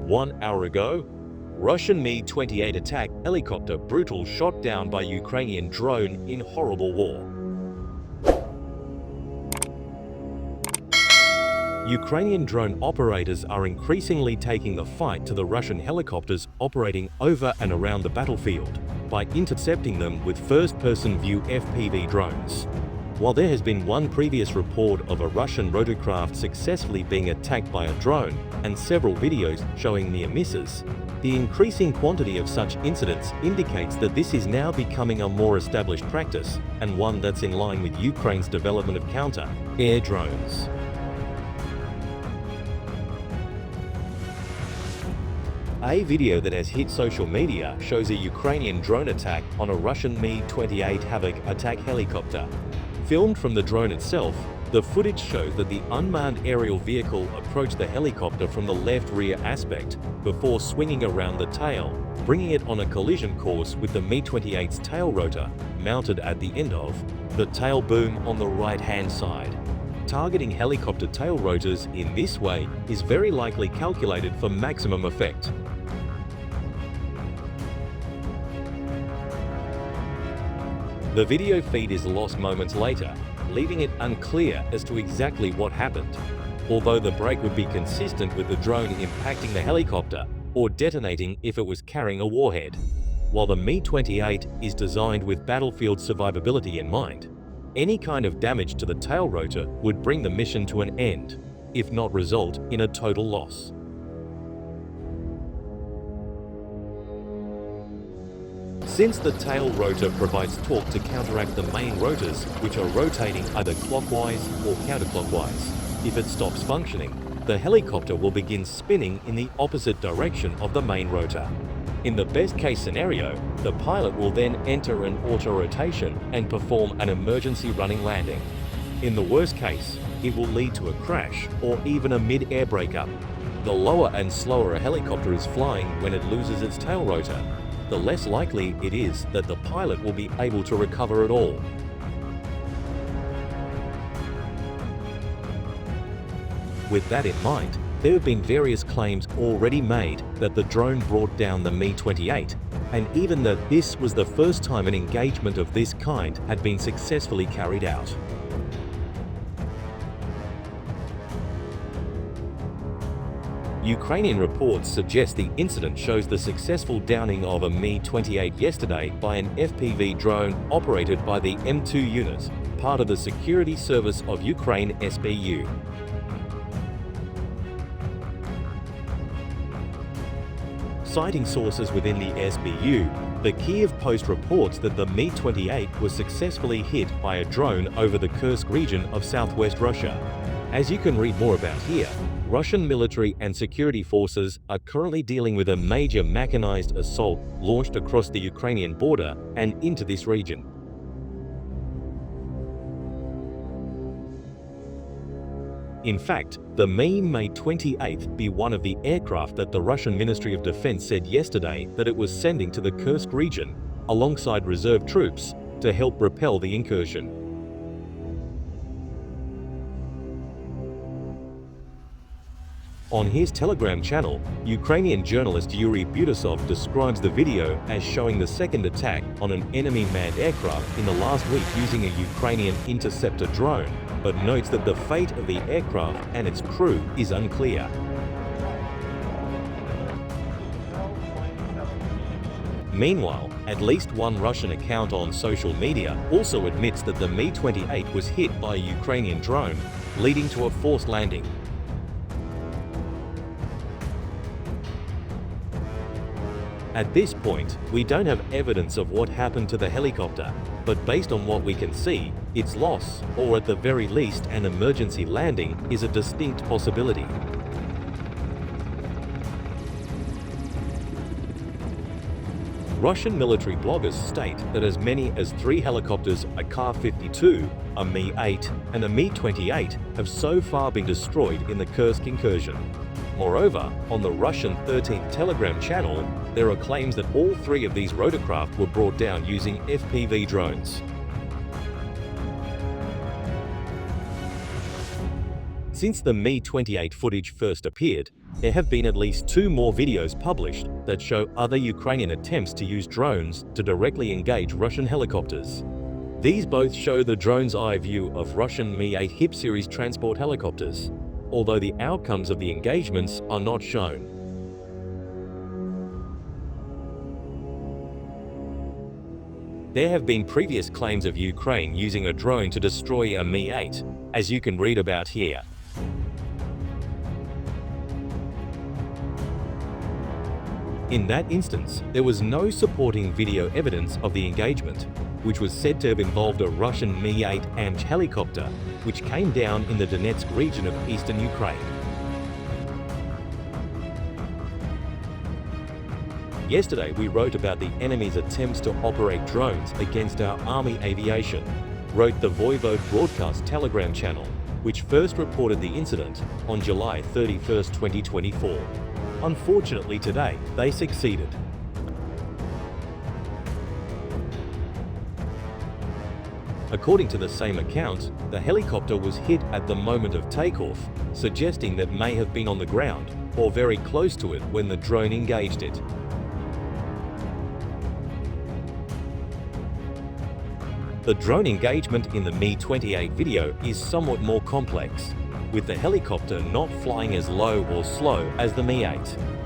1 hour ago, Russian Mi-28 attack helicopter brutal shot down by Ukrainian drone in horrible war. Ukrainian drone operators are increasingly taking the fight to the Russian helicopters operating over and around the battlefield by intercepting them with first-person view FPV drones. While there has been one previous report of a Russian rotorcraft successfully being attacked by a drone and several videos showing near misses, the increasing quantity of such incidents indicates that this is now becoming a more established practice and one that's in line with Ukraine's development of counter-air drones. A video that has hit social media shows a Ukrainian drone attack on a Russian Mi-28 Havoc attack helicopter. Filmed from the drone itself, the footage shows that the unmanned aerial vehicle approached the helicopter from the left rear aspect before swinging around the tail, bringing it on a collision course with the Mi-28's tail rotor mounted at the end of the tail boom on the right-hand side. Targeting helicopter tail rotors in this way is very likely calculated for maximum effect. The video feed is lost moments later, leaving it unclear as to exactly what happened, although the break would be consistent with the drone impacting the helicopter or detonating if it was carrying a warhead. While the Mi-28 is designed with battlefield survivability in mind, any kind of damage to the tail rotor would bring the mission to an end, if not result in a total loss. Since the tail rotor provides torque to counteract the main rotors, which are rotating either clockwise or counterclockwise, if it stops functioning, the helicopter will begin spinning in the opposite direction of the main rotor. In the best-case scenario, the pilot will then enter an auto-rotation and perform an emergency running landing. In the worst case, it will lead to a crash or even a mid-air breakup. The lower and slower a helicopter is flying when it loses its tail rotor, the less likely it is that the pilot will be able to recover at all. With that in mind, there have been various claims already made that the drone brought down the Mi-28, and even that this was the first time an engagement of this kind had been successfully carried out. Ukrainian reports suggest the incident shows the successful downing of a Mi-28 yesterday by an FPV drone operated by the M2 unit, part of the Security Service of Ukraine SBU. Citing sources within the SBU, the Kiev Post reports that the Mi-28 was successfully hit by a drone over the Kursk region of southwest Russia. As you can read more about here, Russian military and security forces are currently dealing with a major mechanized assault launched across the Ukrainian border and into this region. In fact, the Mi-28 be one of the aircraft that the Russian Ministry of Defense said yesterday that it was sending to the Kursk region, alongside reserve troops, to help repel the incursion. On his Telegram channel, Ukrainian journalist Yuri Butasov describes the video as showing the second attack on an enemy manned aircraft in the last week using a Ukrainian interceptor drone, but notes that the fate of the aircraft and its crew is unclear. Meanwhile, at least one Russian account on social media also admits that the Mi-28 was hit by a Ukrainian drone, leading to a forced landing. At this point, we don't have evidence of what happened to the helicopter, but based on what we can see, its loss, or at the very least an emergency landing, is a distinct possibility. Russian military bloggers state that as many as 3 helicopters, a Ka-52, a Mi-8, and a Mi-28 have so far been destroyed in the Kursk incursion. Moreover, on the Russian 13th Telegram channel, there are claims that all 3 of these rotorcraft were brought down using FPV drones. Since the Mi-28 footage first appeared, there have been at least 2 more videos published that show other Ukrainian attempts to use drones to directly engage Russian helicopters. These both show the drone's eye view of Russian Mi-8 HIP series transport helicopters, although the outcomes of the engagements are not shown. There have been previous claims of Ukraine using a drone to destroy a Mi-8, as you can read about here. In that instance, there was no supporting video evidence of the engagement, which was said to have involved a Russian Mi-8 AMCH helicopter, which came down in the Donetsk region of eastern Ukraine. Yesterday, we wrote about the enemy's attempts to operate drones against our army aviation, wrote the Voivode broadcast Telegram channel, which first reported the incident on July 31, 2024. Unfortunately today, they succeeded. According to the same account, the helicopter was hit at the moment of takeoff, suggesting that may have been on the ground or very close to it when the drone engaged it. The drone engagement in the Mi-28 video is somewhat more complex, with the helicopter not flying as low or slow as the Mi-8.